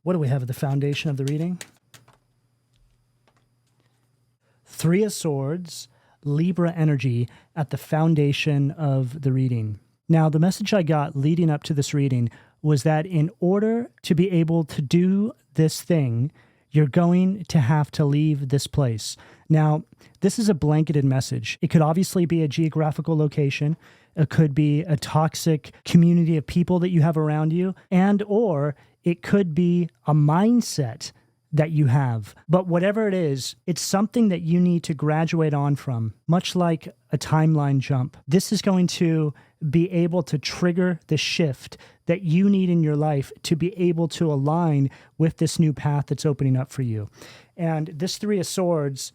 What do we have at the foundation of the reading? Three of Swords, Libra energy at the foundation of the reading. Now, the message I got leading up to this reading was that in order to be able to do this thing, you're going to have to leave this place. Now, this is a blanketed message. It could obviously be a geographical location. It could be a toxic community of people that you have around you, and or it could be a mindset that you have. But whatever it is, it's something that you need to graduate on from, much like a timeline jump. This is going to be able to trigger the shift that you need in your life to be able to align with this new path that's opening up for you. And this Three of Swords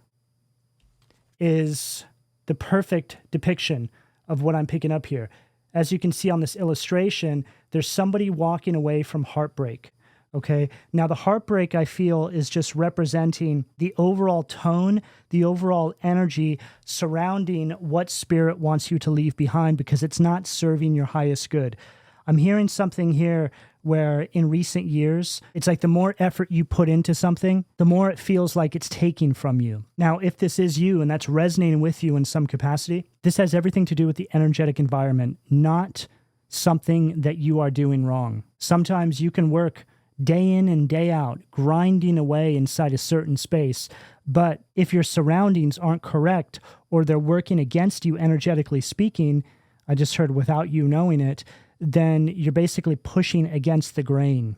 is the perfect depiction of what I'm picking up here. As you can see on this illustration, there's somebody walking away from heartbreak. Okay. Now, the heartbreak, I feel, is just representing the overall tone, the overall energy surrounding what spirit wants you to leave behind because it's not serving your highest good. I'm hearing something here where in recent years, it's like the more effort you put into something, the more it feels like it's taking from you. Now, if this is you and that's resonating with you in some capacity, this has everything to do with the energetic environment, not something that you are doing wrong. Sometimes you can work day in and day out, grinding away inside a certain space. But if your surroundings aren't correct or they're working against you energetically speaking, I just heard without you knowing it, then you're basically pushing against the grain.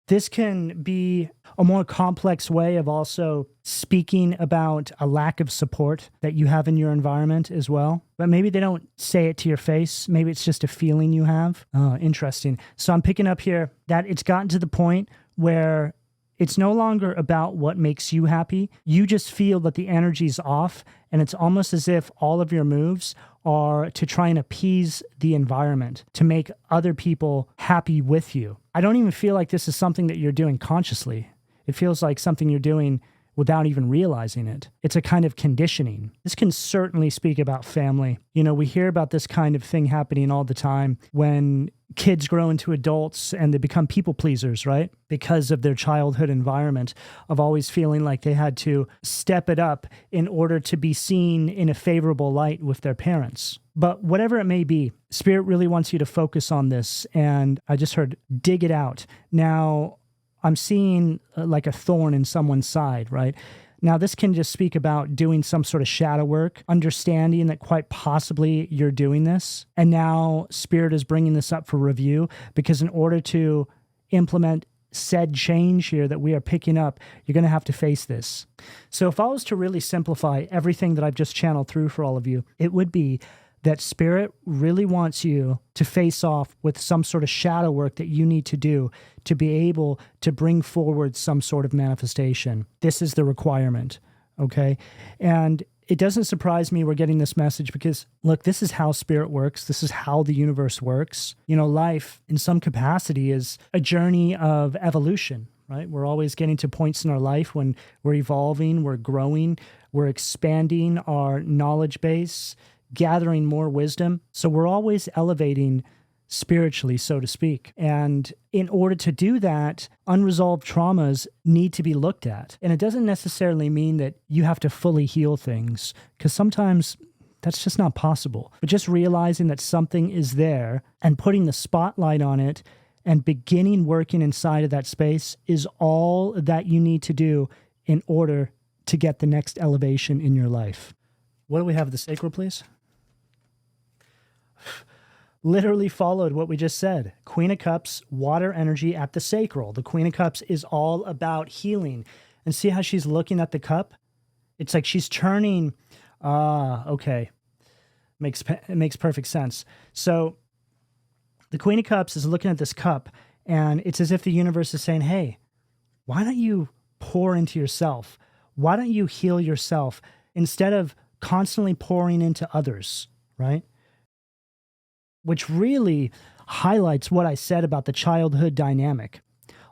This can be a more complex way of also speaking about a lack of support that you have in your environment as well. But maybe they don't say it to your face. Maybe it's just a feeling you have. Oh, interesting. So I'm picking up here that it's gotten to the point where it's no longer about what makes you happy. You just feel that the energy's off, and it's almost as if all of your moves are to try and appease the environment, to make other people happy with you. I don't even feel like this is something that you're doing consciously. It feels like something you're doing without even realizing it. It's a kind of conditioning. This can certainly speak about family. You know, we hear about this kind of thing happening all the time when kids grow into adults and they become people pleasers, right? Because of their childhood environment of always feeling like they had to step it up in order to be seen in a favorable light with their parents. But whatever it may be, Spirit really wants you to focus on this. And I just heard, dig it out. Now, I'm seeing like a thorn in someone's side, right? Now, this can just speak about doing some sort of shadow work, understanding that quite possibly you're doing this. And now Spirit is bringing this up for review because in order to implement said change here that we are picking up, you're going to have to face this. So if I was to really simplify everything that I've just channeled through for all of you, it would be that Spirit really wants you to face off with some sort of shadow work that you need to do to be able to bring forward some sort of manifestation. This is the requirement, okay? And it doesn't surprise me we're getting this message because, look, this is how Spirit works. This is how the universe works. You know, life in some capacity is a journey of evolution, right? We're always getting to points in our life when we're evolving, we're growing, we're expanding our knowledge base, gathering more wisdom. So we're always elevating spiritually, so to speak. And in order to do that, unresolved traumas need to be looked at. And it doesn't necessarily mean that you have to fully heal things, because sometimes that's just not possible. But just realizing that something is there and putting the spotlight on it and beginning working inside of that space is all that you need to do in order to get the next elevation in your life. What do we have at the sacral, please? Literally followed what we just said. Queen of Cups, water energy at the sacral. The Queen of Cups is all about healing. And see how she's looking at the cup? It's like she's turning. Okay. It makes perfect sense. So the Queen of Cups is looking at this cup, and it's as if the universe is saying, hey, why don't you pour into yourself? Why don't you heal yourself instead of constantly pouring into others, right? Which really highlights what I said about the childhood dynamic.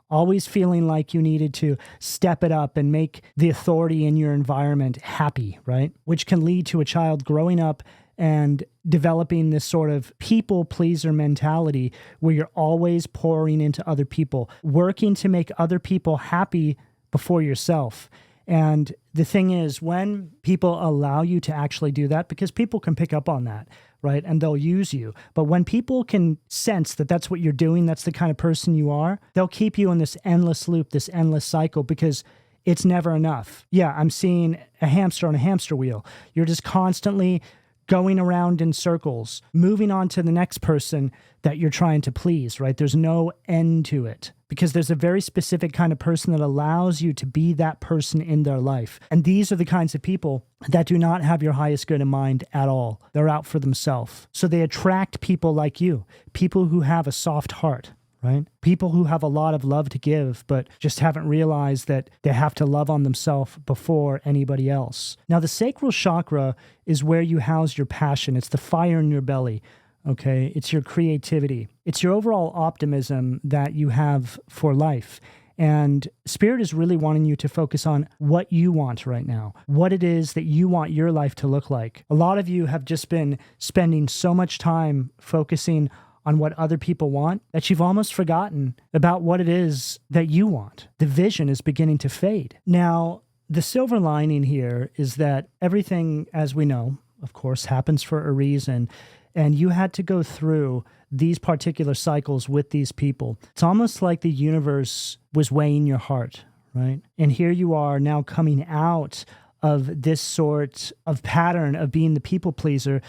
Always feeling like you needed to step it up and make the authority in your environment happy, right? Which can lead to a child growing up and developing this sort of people pleaser mentality where you're always pouring into other people, working to make other people happy before yourself. And the thing is, when people allow you to actually do that, because people can pick up on that, right? And they'll use you. But when people can sense that that's what you're doing, that's the kind of person you are, they'll keep you in this endless loop, this endless cycle, because it's never enough. Yeah, I'm seeing a hamster on a hamster wheel. You're just constantly going around in circles, moving on to the next person that you're trying to please, right? There's no end to it because there's a very specific kind of person that allows you to be that person in their life. And these are the kinds of people that do not have your highest good in mind at all. They're out for themselves. So they attract people like you, people who have a soft heart, right? People who have a lot of love to give, but just haven't realized that they have to love on themselves before anybody else. Now, the sacral chakra is where you house your passion. It's the fire in your belly, okay? It's your creativity. It's your overall optimism that you have for life. And Spirit is really wanting you to focus on what you want right now, what it is that you want your life to look like. A lot of you have just been spending so much time focusing on what other people want that you've almost forgotten about what it is that you want. The vision is beginning to fade. Now, the silver lining here is that everything, as we know, of course, happens for a reason, and you had to go through these particular cycles with these people. It's almost like the universe was weighing your heart, right? And here you are now coming out of this sort of pattern of being the people pleaser.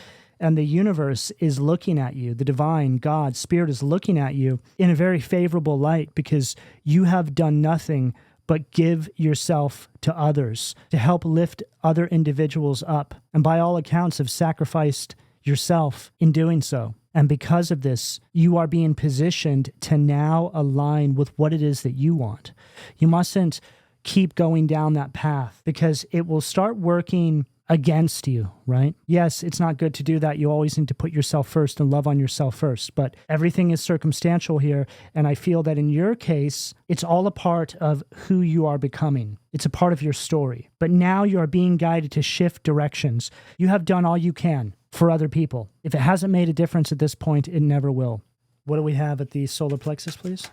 And the universe is looking at you, the divine God, Spirit is looking at you in a very favorable light because you have done nothing but give yourself to others to help lift other individuals up. And by all accounts have sacrificed yourself in doing so. And because of this, you are being positioned to now align with what it is that you want. You mustn't keep going down that path because it will start working against you, right? Yes, it's not good to do that. You always need to put yourself first and love on yourself first, but everything is circumstantial here. And I feel that in your case, it's all a part of who you are becoming. It's a part of your story. But now you are being guided to shift directions. You have done all you can for other people. If it hasn't made a difference at this point, it never will. What do we have at the solar plexus, please?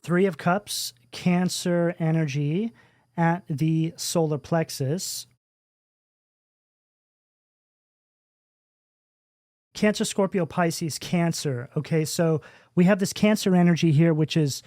Three of Cups, Cancer energy at the solar plexus. Cancer, Scorpio, Pisces, Cancer. Okay, so we have this Cancer energy here, which is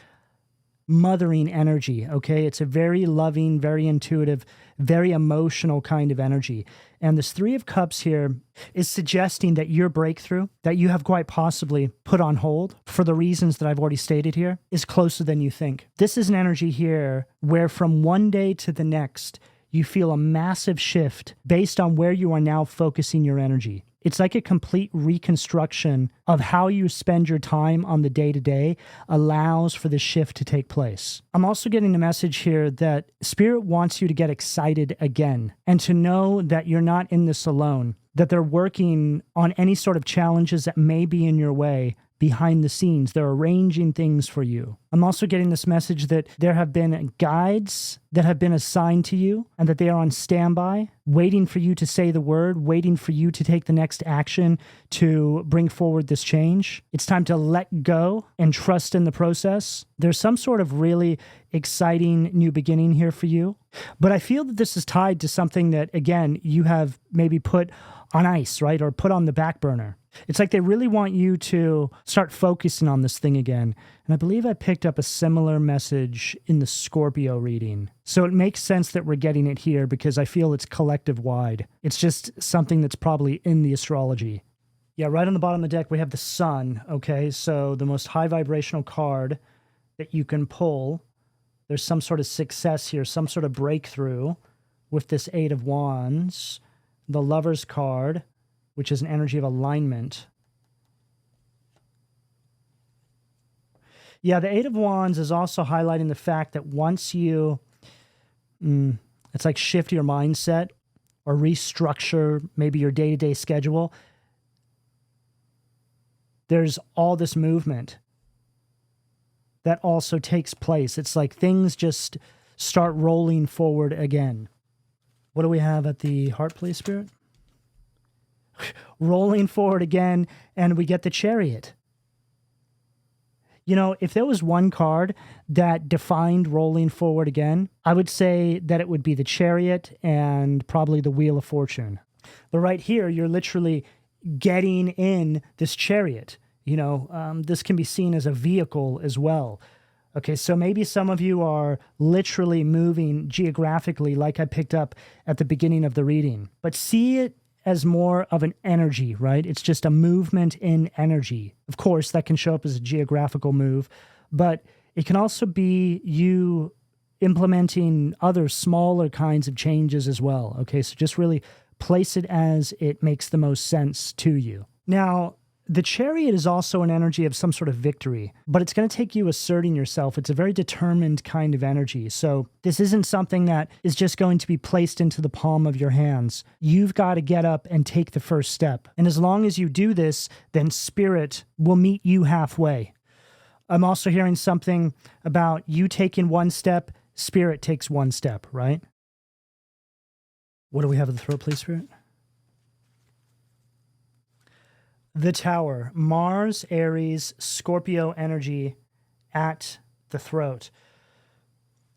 mothering energy, okay? It's a very loving, very intuitive, very emotional kind of energy. And this Three of Cups here is suggesting that your breakthrough, that you have quite possibly put on hold for the reasons that I've already stated here, is closer than you think. This is an energy here where from one day to the next, you feel a massive shift based on where you are now focusing your energy. It's like a complete reconstruction of how you spend your time on the day-to-day allows for this shift to take place. I'm also getting a message here that Spirit wants you to get excited again and to know that you're not in this alone, that they're working on any sort of challenges that may be in your way behind the scenes. They're arranging things for you. I'm also getting this message that there have been guides that have been assigned to you and that they are on standby, waiting for you to say the word, waiting for you to take the next action to bring forward this change. It's time to let go and trust in the process. There's some sort of really exciting new beginning here for you. But I feel that this is tied to something that, again, you have maybe put on ice, right? Or put on the back burner. It's like they really want you to start focusing on this thing again. And I believe I picked up a similar message in the Scorpio reading. So it makes sense that we're getting it here because I feel it's collective wide. It's just something that's probably in the astrology. Yeah, right on the bottom of the deck, we have the Sun. Okay, so the most high vibrational card that you can pull. There's some sort of success here, some sort of breakthrough with this Eight of Wands. The Lover's card, which is an energy of alignment. Yeah, the Eight of Wands is also highlighting the fact that once you, it's like shift your mindset or restructure maybe your day-to-day schedule, there's all this movement that also takes place. It's like things just start rolling forward again. What do we have at the heart, please, Spirit? rolling forward again, and we get the Chariot. You know, if there was one card that defined rolling forward again, I would say that it would be the Chariot and probably the Wheel of Fortune. But right here, you're literally getting in this Chariot. You know, this can be seen as a vehicle as well. Okay, so maybe some of you are literally moving geographically like I picked up at the beginning of the reading. But see it as more of an energy, right? It's just a movement in energy. Of course, that can show up as a geographical move, but it can also be you implementing other smaller kinds of changes as well. Okay, so just really place it as it makes the most sense to you. Now, the Chariot is also an energy of some sort of victory, but it's going to take you asserting yourself. It's a very determined kind of energy. So this isn't something that is just going to be placed into the palm of your hands. You've got to get up and take the first step. And as long as you do this, then Spirit will meet you halfway. I'm also hearing something about you taking one step, Spirit takes one step, right? What do we have at the throat, please, Spirit? The Tower, Mars, Aries, Scorpio energy at the throat.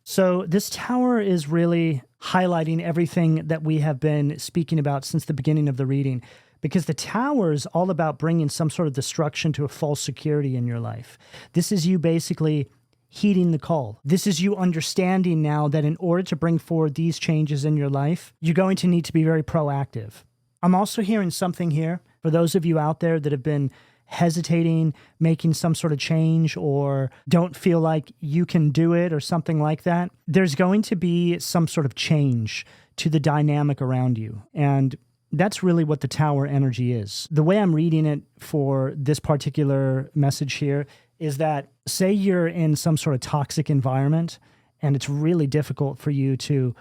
So this Tower is really highlighting everything that we have been speaking about since the beginning of the reading, because the Tower is all about bringing some sort of destruction to a false security in your life. This is you basically heeding the call. This is you understanding now that in order to bring forward these changes in your life, you're going to need to be very proactive. I'm also hearing something here for those of you out there that have been hesitating, making some sort of change, or don't feel like you can do it or something like that. There's going to be some sort of change to the dynamic around you. And that's really what the Tower energy is. The way I'm reading it for this particular message here is that, say you're in some sort of toxic environment and it's really difficult for you to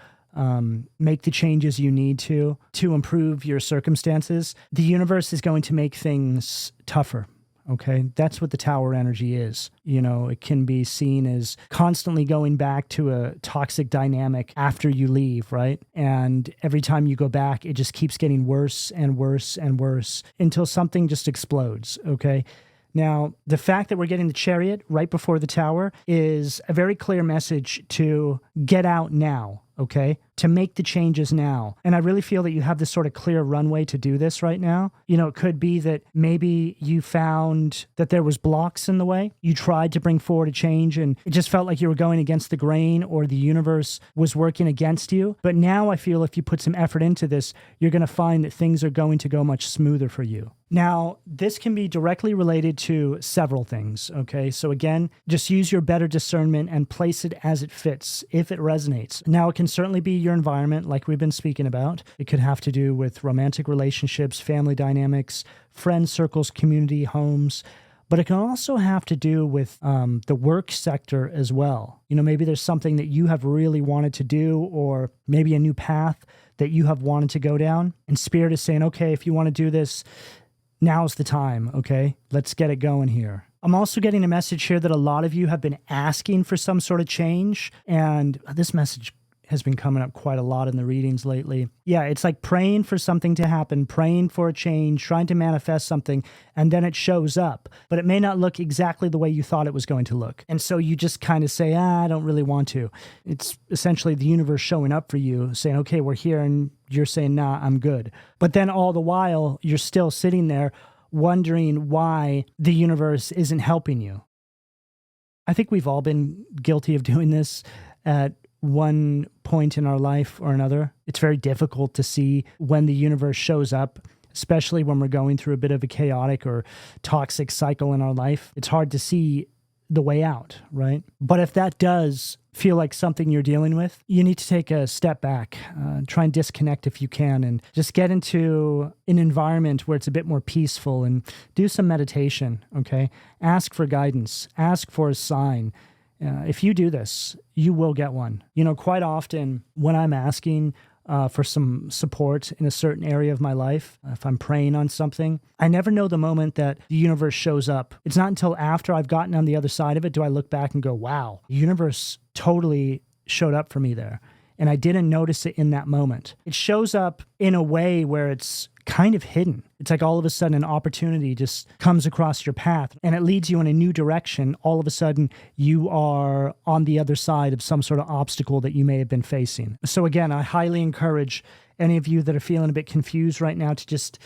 make the changes you need to improve your circumstances, the universe is going to make things tougher. Okay, that's what the Tower energy is. You know, it can be seen as constantly going back to a toxic dynamic after you leave, right? And every time you go back, it just keeps getting worse and worse and worse until something just explodes. Okay. Now, the fact that we're getting the Chariot right before the Tower is a very clear message to get out now, okay? To make the changes now. And I really feel that you have this sort of clear runway to do this right now. You know, it could be that maybe you found that there was blocks in the way. You tried to bring forward a change and it just felt like you were going against the grain, or the universe was working against you. But now I feel if you put some effort into this, you're going to find that things are going to go much smoother for you. Now, this can be directly related to several things, okay? So again, just use your better discernment and place it as it fits, if it resonates. Now, it can certainly be your environment, like we've been speaking about. It could have to do with romantic relationships, family dynamics, friend circles, community, homes. But it can also have to do with the work sector as well. You know, maybe there's something that you have really wanted to do, or maybe a new path that you have wanted to go down. And Spirit is saying, okay, if you want to do this, now's the time, okay? Let's get it going here. I'm also getting a message here that a lot of you have been asking for some sort of change, and this message has been coming up quite a lot in the readings lately. Yeah, it's like praying for something to happen, praying for a change, trying to manifest something, and then it shows up. But it may not look exactly the way you thought it was going to look. And so you just kind of say, I don't really want to. It's essentially the universe showing up for you, saying, okay, we're here, and you're saying, nah, I'm good. But then all the while, you're still sitting there wondering why the universe isn't helping you. I think we've all been guilty of doing this at one point in our life or another. It's very difficult to see when the universe shows up, especially when we're going through a bit of a chaotic or toxic cycle in our life. It's hard to see the way out, right? But if that does feel like something you're dealing with, you need to take a step back, try and disconnect if you can, and just get into an environment where it's a bit more peaceful and do some meditation, okay? Ask for guidance, ask for a sign. If you do this, you will get one. You know, quite often when I'm asking for some support in a certain area of my life, if I'm praying on something, I never know the moment that the universe shows up. It's not until after I've gotten on the other side of it do I look back and go, wow, the universe totally showed up for me there. and I didn't notice it in that moment. It shows up in a way where it's kind of hidden. It's like all of a sudden an opportunity just comes across your path and it leads you in a new direction. All of a sudden you are on the other side of some sort of obstacle that you may have been facing. So again, I highly encourage any of you that are feeling a bit confused right now to just,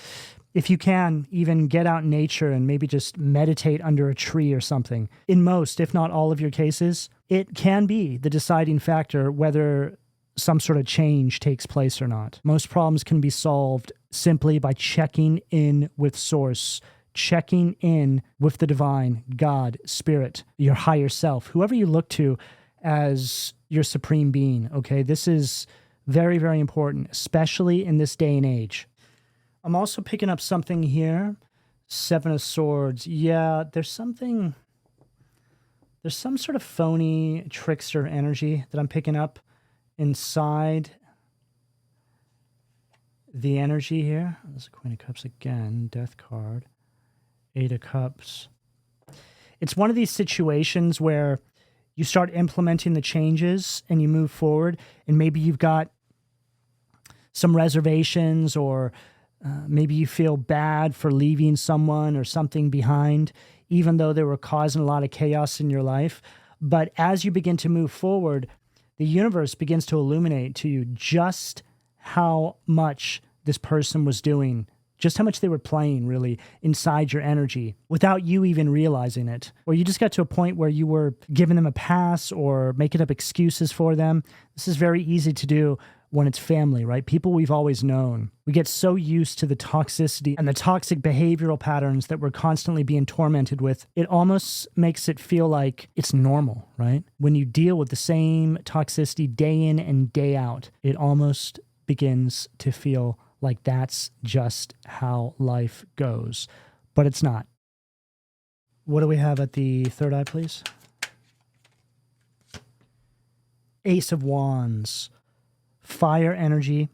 if you can, even get out in nature and maybe just meditate under a tree or something. In most, if not all of your cases, it can be the deciding factor whether some sort of change takes place or not. Most problems can be solved simply by checking in with Source, checking in with the divine, God, Spirit, your higher self, whoever you look to as your supreme being, okay? This is very, very important, especially in this day and age. I'm also picking up something here. 7 of Swords. Yeah, there's some sort of phony trickster energy that I'm picking up inside the energy here. There's a Queen of Cups again, Death card, 8 of Cups. It's one of these situations where you start implementing the changes and you move forward, and maybe you've got some reservations, or maybe you feel bad for leaving someone or something behind, even though they were causing a lot of chaos in your life. But as you begin to move forward, the universe begins to illuminate to you just how much this person was doing, just how much they were playing really inside your energy without you even realizing it. Or you just got to a point where you were giving them a pass or making up excuses for them. This is very easy to do when it's family, right? People we've always known. We get so used to the toxicity and the toxic behavioral patterns that we're constantly being tormented with. It almost makes it feel like it's normal, right? When you deal with the same toxicity day in and day out, it almost begins to feel like that's just how life goes. But it's not. What do we have at the third eye, please? Ace of Wands. Fire energy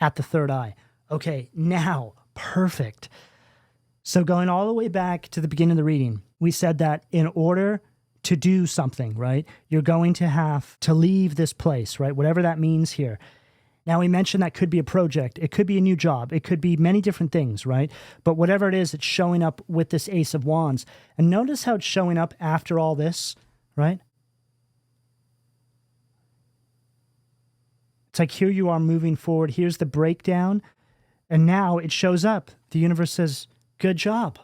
at the third eye. Okay, now, perfect. So going all the way back to the beginning of the reading, we said that in order to do something, right, you're going to have to leave this place, right, whatever that means here. Now, we mentioned that could be a project. It could be a new job. It could be many different things, right? But whatever it is, it's showing up with this Ace of Wands. And notice how it's showing up after all this, right? It's like here you are moving forward. Here's the breakdown. And now it shows up. The universe says, good job.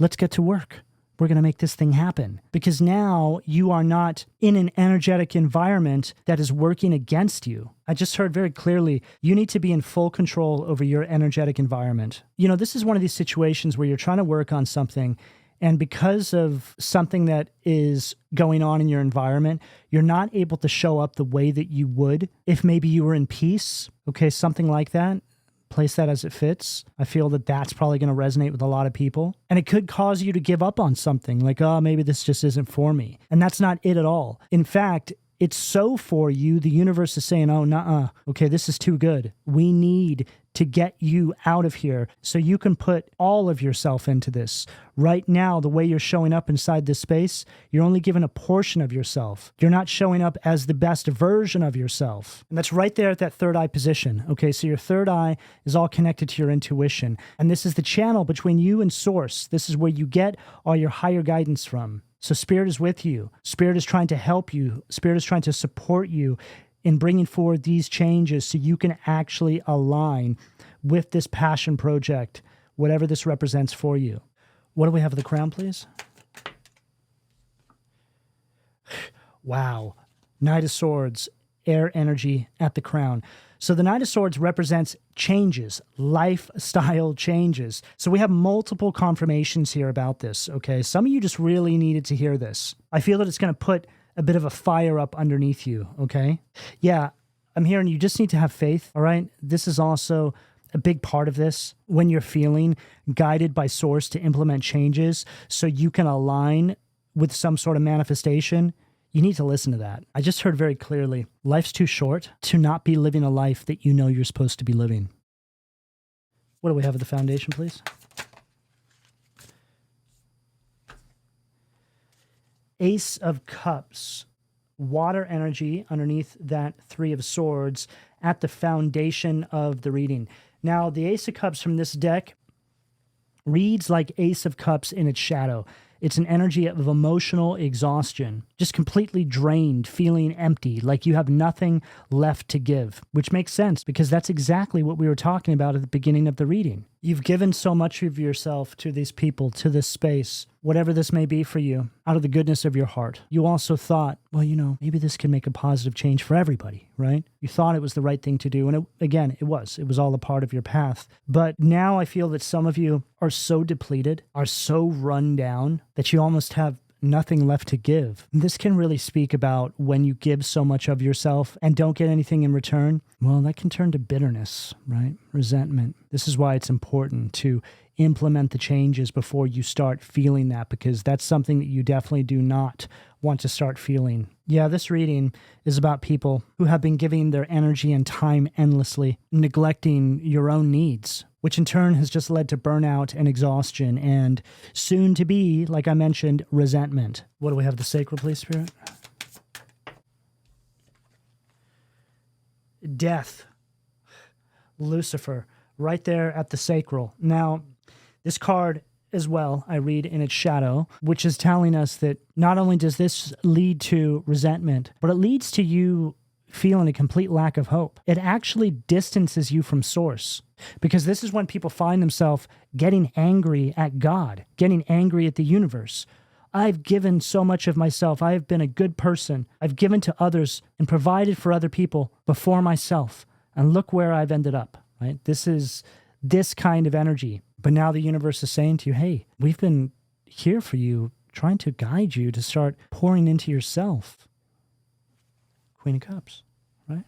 Let's get to work. We're going to make this thing happen. Because now you are not in an energetic environment that is working against you. I just heard very clearly, you need to be in full control over your energetic environment. You know, this is one of these situations where you're trying to work on something, and because of something that is going on in your environment, you're not able to show up the way that you would if maybe you were in peace. Okay, something like that. Place that as it fits. I feel that that's probably going to resonate with a lot of people. And it could cause you to give up on something like, oh, maybe this just isn't for me. And that's not it at all. In fact, it's so for you, the universe is saying, oh, nuh-uh, okay, this is too good. We need to get you out of here so you can put all of yourself into this. Right now, the way you're showing up inside this space, you're only given a portion of yourself. You're not showing up as the best version of yourself. And that's right there at that third eye position. Okay, so your third eye is all connected to your intuition. And this is the channel between you and Source. This is where you get all your higher guidance from. So Spirit is with you. Spirit is trying to help you. Spirit is trying to support you in bringing forward these changes so you can actually align with this passion project, whatever this represents for you. What do we have at the crown, please? Wow. Knight of Swords, air energy at the crown. So the Knight of Swords represents changes, lifestyle changes. So we have multiple confirmations here about this, okay? Some of you just really needed to hear this. I feel that it's going to put a bit of a fire up underneath you, okay? Yeah, I'm hearing you just need to have faith, all right? This is also a big part of this when you're feeling guided by Source to implement changes so you can align with some sort of manifestation. You need to listen to that. I just heard very clearly, life's too short to not be living a life that you know you're supposed to be living. What do we have at the foundation, please? Ace of Cups, water energy underneath that Three of Swords at the foundation of the reading. Now, the Ace of Cups from this deck reads like Ace of Cups in its shadow. It's an energy of emotional exhaustion, just completely drained, feeling empty, like you have nothing left to give, which makes sense because that's exactly what we were talking about at the beginning of the reading. You've given so much of yourself to these people, to this space, whatever this may be for you, out of the goodness of your heart. You also thought, well, maybe this can make a positive change for everybody, right? You thought it was the right thing to do. And it was. It was all a part of your path. But now I feel that some of you are so depleted, are so run down, that you almost have nothing left to give. This can really speak about when you give so much of yourself and don't get anything in return. Well, that can turn to bitterness, right? Resentment. This is why it's important to implement the changes before you start feeling that, because that's something that you definitely do not want to start feeling. Yeah, this reading is about people who have been giving their energy and time endlessly, neglecting your own needs, which in turn has just led to burnout and exhaustion and soon to be, like I mentioned, resentment. What do we have? The Sacral, please, Spirit? Death. Lucifer, right there at the Sacral. Now, this card as well, I read in its shadow, which is telling us that not only does this lead to resentment, but it leads to you feeling a complete lack of hope. It actually distances you from source, because this is when people find themselves getting angry at God, getting angry at the universe. I've given so much of myself. I have been a good person. I've given to others and provided for other people before myself. And look where I've ended up, right? This is this kind of energy. But now the universe is saying to you, hey, we've been here for you, trying to guide you to start pouring into yourself. Queen of Cups, right?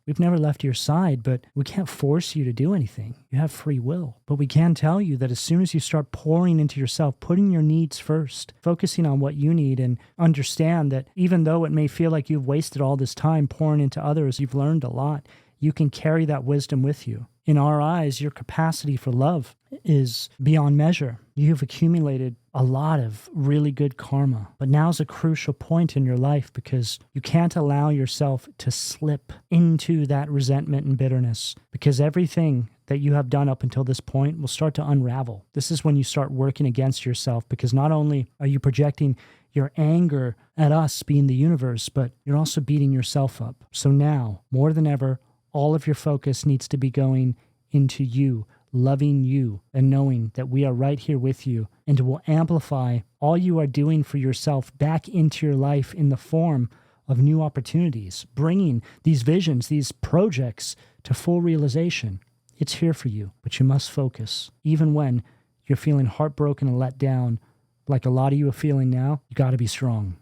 We've never left your side, but we can't force you to do anything. You have free will. But we can tell you that as soon as you start pouring into yourself, putting your needs first, focusing on what you need, and understand that even though it may feel like you've wasted all this time pouring into others, you've learned a lot. You can carry that wisdom with you. In our eyes, your capacity for love is beyond measure. You've accumulated a lot of really good karma. But now's a crucial point in your life, because you can't allow yourself to slip into that resentment and bitterness, because everything that you have done up until this point will start to unravel. This is when you start working against yourself, because not only are you projecting your anger at us being the universe, but you're also beating yourself up. So now, more than ever, all of your focus needs to be going into you, loving you, and knowing that we are right here with you, and it will amplify all you are doing for yourself back into your life in the form of new opportunities, bringing these visions, these projects to full realization. It's here for you, but you must focus. Even when you're feeling heartbroken and let down, like a lot of you are feeling now, you got to be strong.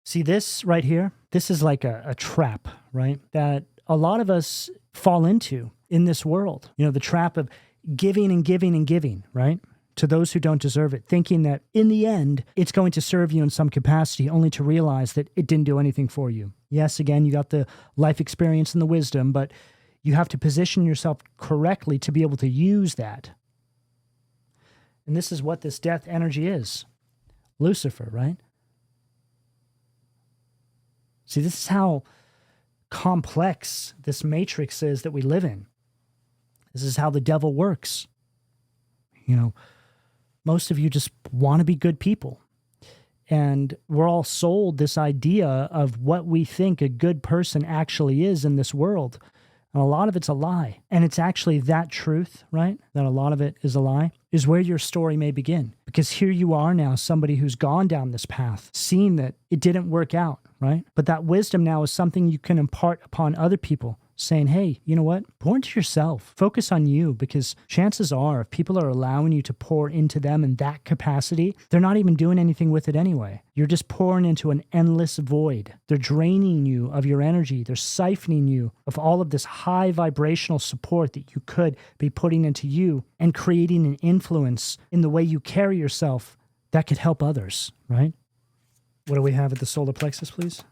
See this right here? This is like a trap, right? That a lot of us fall into in this world. The trap of giving and giving and giving, right? To those who don't deserve it, thinking that in the end, it's going to serve you in some capacity, only to realize that it didn't do anything for you. Yes, again, you got the life experience and the wisdom, but you have to position yourself correctly to be able to use that. And this is what this death energy is. Lucifer, right? See, this is how complex this matrix is that we live in. This is how the devil works. Most of you just want to be good people. And we're all sold this idea of what we think a good person actually is in this world. And a lot of it's a lie. And it's actually that truth, right? That a lot of it is a lie, is where your story may begin. Because here you are now, somebody who's gone down this path, seeing that it didn't work out, right? But that wisdom now is something you can impart upon other people, saying, hey, you know what? Pour into yourself. Focus on you, because chances are if people are allowing you to pour into them in that capacity, they're not even doing anything with it anyway. You're just pouring into an endless void. They're draining you of your energy. They're siphoning you of all of this high vibrational support that you could be putting into you and creating an influence in the way you carry yourself that could help others, right? What do we have at the solar plexus, please?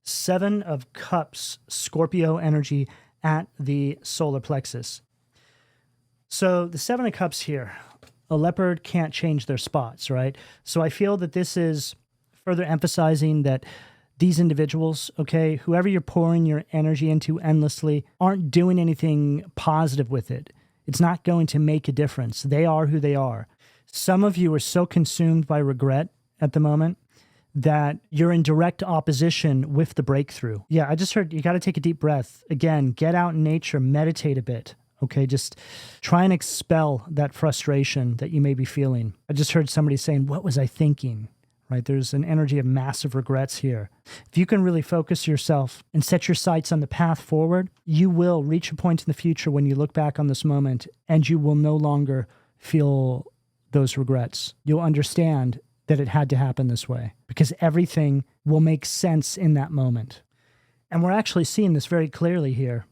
Seven of Cups, Scorpio energy at the solar plexus. So the Seven of Cups here, A leopard can't change their spots, right? So I feel that this is further emphasizing that these individuals, okay, whoever you're pouring your energy into endlessly, aren't doing anything positive with it. It's not going to make a difference. They are who they are. Some of you are so consumed by regret at the moment that you're in direct opposition with the breakthrough. Yeah, I just heard you got to take a deep breath. Again, get out in nature, meditate a bit. Okay, just try and expel that frustration that you may be feeling. I just heard somebody saying, what was I thinking? Right? There's an energy of massive regrets here. If you can really focus yourself and set your sights on the path forward, you will reach a point in the future when you look back on this moment and you will no longer feel those regrets. You'll understand that it had to happen this way because everything will make sense in that moment. And we're actually seeing this very clearly here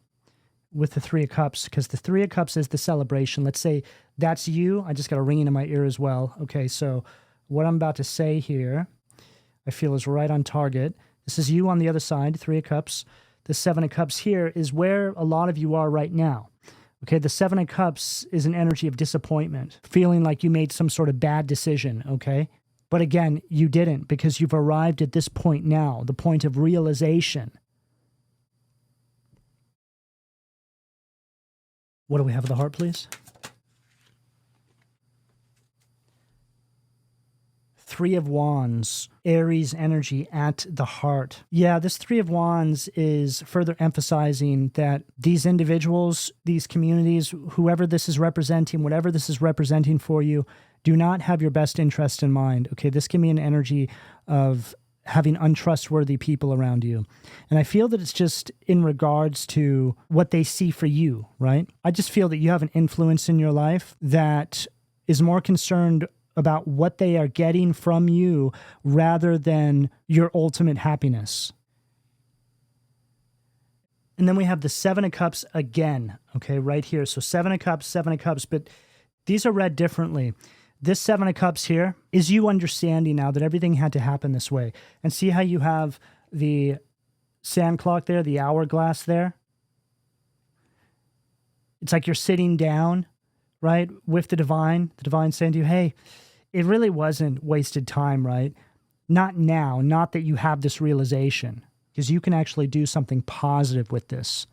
with the Three of Cups, because the Three of Cups is the celebration. Let's say that's you. I just got a ringing in my ear as well. Okay, so what I'm about to say here, I feel is right on target. This is you on the other side, Three of Cups. The Seven of Cups here is where a lot of you are right now. Okay, the Seven of Cups is an energy of disappointment, feeling like you made some sort of bad decision, okay? But again, you didn't, because you've arrived at this point now, the point of realization. What do we have at the heart, please? Three of Wands, Aries energy at the heart. Yeah, this Three of Wands is further emphasizing that these individuals, these communities, whoever this is representing, whatever this is representing for you, do not have your best interest in mind. Okay, this can be an energy of having untrustworthy people around you. And I feel that it's just in regards to what they see for you, right? I just feel that you have an influence in your life that is more concerned about what they are getting from you rather than your ultimate happiness. And then we have the Seven of Cups again, okay, right here. So Seven of Cups, but these are read differently. This Seven of Cups here is you understanding now that everything had to happen this way. And see how you have the sand clock there, the hourglass there? It's like you're sitting down, right, with the divine saying to you, hey, it really wasn't wasted time, right? Not now, not that you have this realization, because you can actually do something positive with this.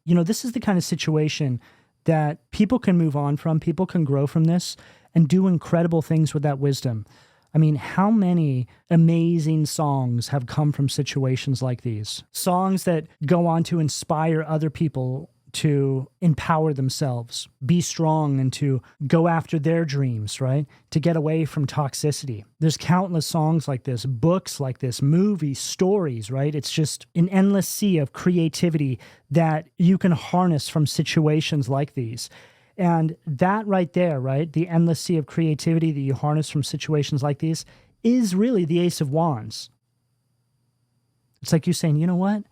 You know, this is the kind of situation that people can move on from, people can grow from this and do incredible things with that wisdom. I mean, how many amazing songs have come from situations like these? Songs that go on to inspire other people to empower themselves, be strong, and to go after their dreams, right? To get away from toxicity. There's countless songs like this, books like this, movies, stories, right? It's just an endless sea of creativity that you can harness from situations like these. And that right there, right, the endless sea of creativity that you harness from situations like these is really the Ace of Wands. It's like you saying, you know what?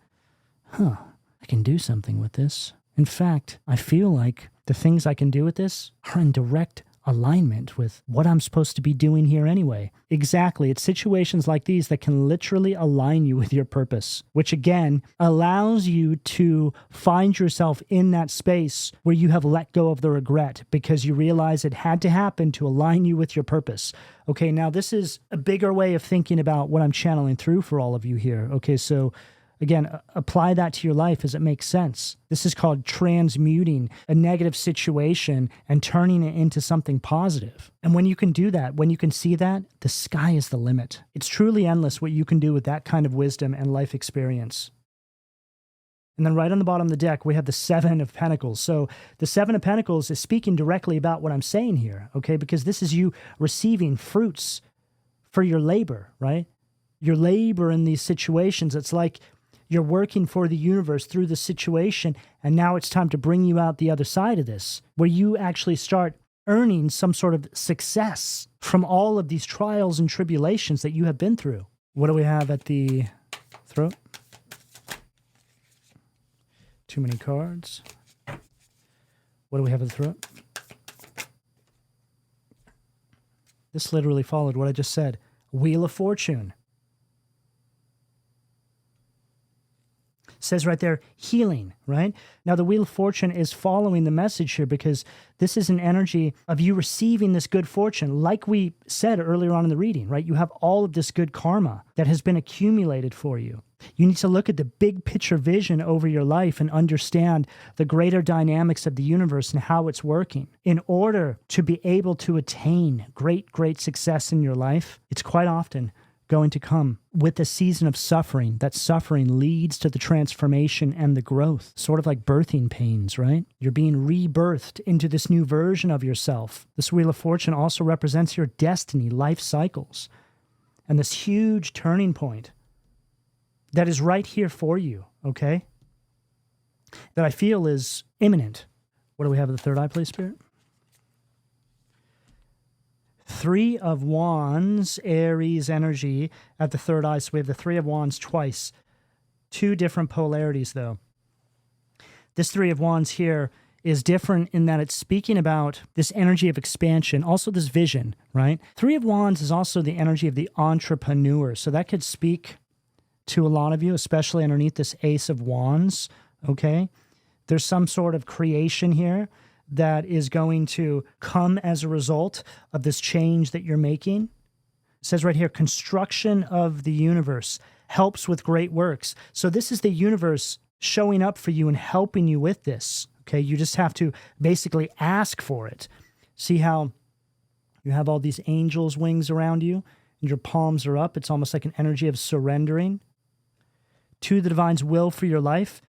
I can do something with this. In fact, I feel like the things I can do with this are in direct alignment with what I'm supposed to be doing here anyway. Exactly. It's situations like these that can literally align you with your purpose, which again allows you to find yourself in that space where you have let go of the regret because you realize it had to happen to align you with your purpose. Okay, now this is a bigger way of thinking about what I'm channeling through for all of you here. Okay, so again, apply that to your life as it makes sense. This is called transmuting a negative situation and turning it into something positive. And when you can do that, when you can see that, the sky is the limit. It's truly endless what you can do with that kind of wisdom and life experience. And then right on the bottom of the deck, we have the Seven of Pentacles. So the Seven of Pentacles is speaking directly about what I'm saying here, okay? Because this is you receiving fruits for your labor, right? Your labor in these situations. It's like you're working for the universe through the situation, and now it's time to bring you out the other side of this, where you actually start earning some sort of success from all of these trials and tribulations that you have been through. What do we have at the throat? Too many cards. What do we have at the throat? This literally followed what I just said. Wheel of Fortune. says right there, healing, right? Now, the Wheel of Fortune is following the message here because this is an energy of you receiving this good fortune. Like we said earlier on in the reading, right? You have all of this good karma that has been accumulated for you. You need to look at the big picture vision over your life and understand the greater dynamics of the universe and how it's working. In order to be able to attain great success in your life, it's quite often going to come with a season of suffering. That suffering leads to the transformation and the growth, sort of like birthing pains, right? You're being rebirthed into this new version of yourself. This Wheel of Fortune also represents your destiny, life cycles, and this huge turning point that is right here for you, okay? That I feel is imminent. What do we have at the third eye, please, Spirit? Three of Wands, Aries energy at the third eye. So we have the Three of Wands twice. Two different polarities, though. This Three of Wands here is different in that it's speaking about this energy of expansion, also this vision, right? Three of Wands is also the energy of the entrepreneur. So that could speak to a lot of you, especially underneath this Ace of Wands, okay? There's some sort of creation here that is going to come as a result of this change that you're making. It says right here, construction of the universe helps with great works. So this is the universe showing up for you and helping you with this, okay? You just have to basically ask for it. See how you have all these angels' wings around you and your palms are up? It's almost like an energy of surrendering to the divine's will for your life,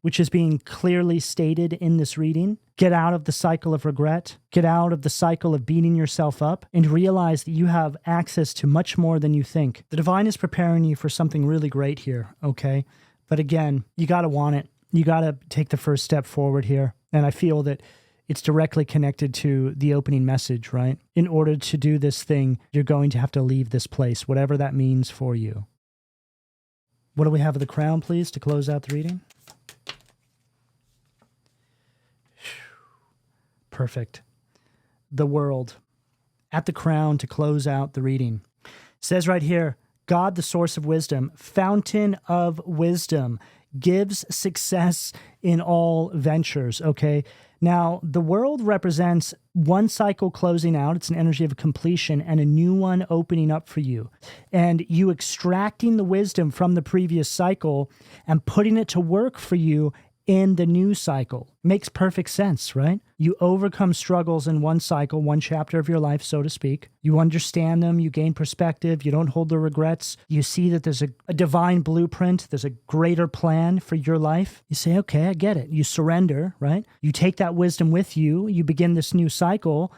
which is being clearly stated in this reading. Get out of the cycle of regret. Get out of the cycle of beating yourself up and realize that you have access to much more than you think. The divine is preparing you for something really great here, okay? But again, you got to want it. You got to take the first step forward here. And I feel that it's directly connected to the opening message, right? In order to do this thing, you're going to have to leave this place, whatever that means for you. What do we have at the crown, please, to close out the reading? Perfect. The World at the crown to close out the reading. It says right here, God, the source of wisdom, fountain of wisdom, gives success in all ventures, okay? Now, the World represents one cycle closing out. It's an energy of completion and a new one opening up for you. And you extracting the wisdom from the previous cycle and putting it to work for you in the new cycle. Makes perfect sense, right? You overcome struggles in one cycle, one chapter of your life, so to speak. You understand them, you gain perspective, you don't hold the regrets. You see that there's a divine blueprint, there's a greater plan for your life. You say, okay, I get it. You surrender, right? You take that wisdom with you, you begin this new cycle,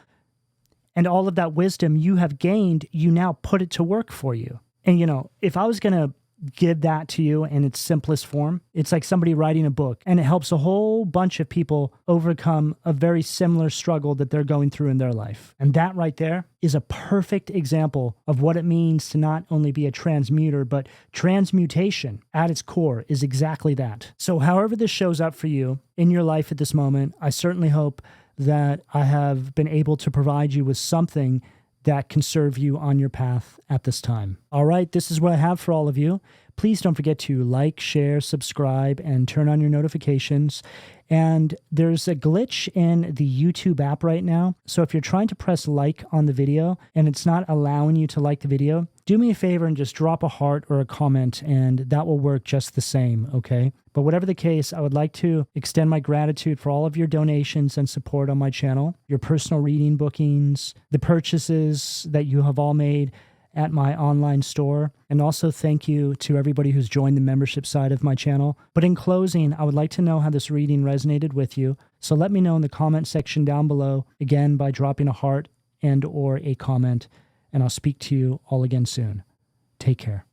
and all of that wisdom you have gained, you now put it to work for you. And you know, if I was going to give that to you in its simplest form, it's like somebody writing a book, and it helps a whole bunch of people overcome a very similar struggle that they're going through in their life. And that right there is a perfect example of what it means to not only be a transmuter, but transmutation at its core is exactly that. So however this shows up for you in your life at this moment, I certainly hope that I have been able to provide you with something that can serve you on your path at this time. All right, this is what I have for all of you. Please don't forget to like, share, subscribe, and turn on your notifications. And there's a glitch in the YouTube app right now. So if you're trying to press like on the video and it's not allowing you to like the video, do me a favor and just drop a heart or a comment, and that will work just the same, okay? But whatever the case, I would like to extend my gratitude for all of your donations and support on my channel, your personal reading bookings, the purchases that you have all made at my online store, and also thank you to everybody who's joined the membership side of my channel. But in closing, I would like to know how this reading resonated with you. So let me know in the comment section down below, again, by dropping a heart and or a comment, and I'll speak to you all again soon. Take care.